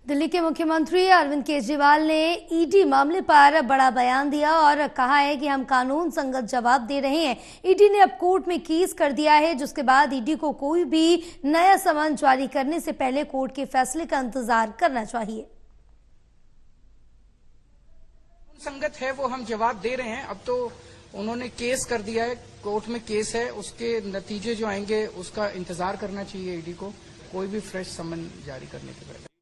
दिल्ली के मुख्यमंत्री अरविंद केजरीवाल ने ईडी मामले पर बड़ा बयान दिया और कहा है कि हम कानून संगत जवाब दे रहे हैं। ईडी ने अब कोर्ट में केस कर दिया है, जिसके बाद ईडी को कोई भी नया समन जारी करने से पहले कोर्ट के फैसले का इंतजार करना चाहिए। संगत है वो हम जवाब दे रहे हैं। अब तो उन्होंने केस कर दिया है, कोर्ट में केस है, उसके नतीजे जो आएंगे उसका इंतजार करना चाहिए ईडी को, कोई भी फ्रेश समन जारी करने के पहले।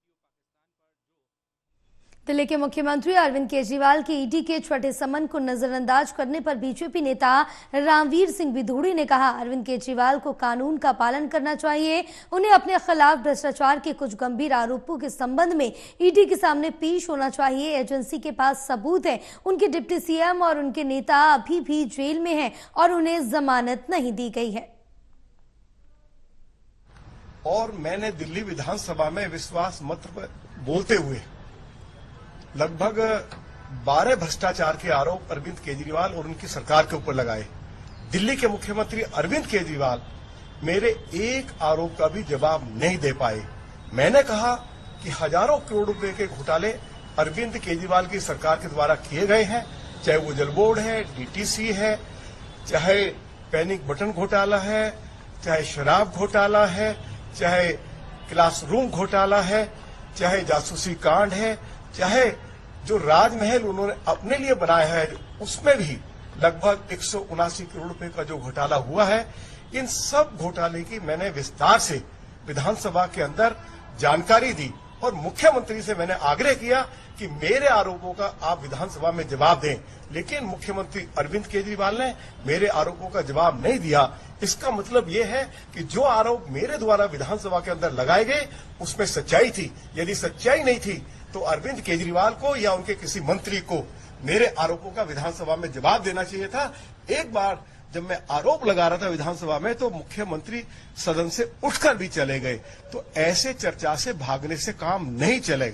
दिल्ली के मुख्यमंत्री अरविंद केजरीवाल के ईडी के छठे समन को नजरअंदाज करने पर बीजेपी नेता रामवीर सिंह बिधूड़ी ने कहा, अरविंद केजरीवाल को कानून का पालन करना चाहिए। उन्हें अपने खिलाफ भ्रष्टाचार के कुछ गंभीर आरोपों के संबंध में ईडी के सामने पेश होना चाहिए। एजेंसी के पास सबूत है। उनके डिप्टी सीएम और उनके नेता अभी भी जेल में हैं और उन्हें जमानत नहीं दी गई है। और मैंने दिल्ली विधानसभा में विश्वास मत पर बोलते हुए लगभग 12 भ्रष्टाचार के आरोप अरविंद केजरीवाल और उनकी सरकार के ऊपर लगाए। दिल्ली के मुख्यमंत्री अरविंद केजरीवाल मेरे एक आरोप का भी जवाब नहीं दे पाए। मैंने कहा कि हजारों करोड़ रुपए के घोटाले अरविंद केजरीवाल की सरकार के द्वारा किए गए हैं, चाहे वो जल बोर्ड है, डीटीसी है, चाहे पैनिक बटन घोटाला है, चाहे शराब घोटाला है, चाहे क्लासरूम घोटाला है, चाहे जासूसी कांड है, चाहे जो राजमहल उन्होंने अपने लिए बनाया है उसमें भी लगभग 179 करोड़ रुपए का जो घोटाला हुआ है। इन सब घोटाले की मैंने विस्तार से विधानसभा के अंदर जानकारी दी और मुख्यमंत्री से मैंने आग्रह किया कि मेरे आरोपों का आप विधानसभा में जवाब दें, लेकिन मुख्यमंत्री अरविंद केजरीवाल ने मेरे आरोपों का जवाब नहीं दिया। इसका मतलब ये है कि जो आरोप मेरे द्वारा विधानसभा के अंदर लगाए गए उसमें सच्चाई थी। यदि सच्चाई नहीं थी तो अरविंद केजरीवाल को या उनके किसी मंत्री को मेरे आरोपों का विधानसभा में जवाब देना चाहिए था। एक बार जब मैं आरोप लगा रहा था विधानसभा में तो मुख्यमंत्री सदन से उठकर भी चले गए। तो ऐसे चर्चा से भागने से काम नहीं चलेगा।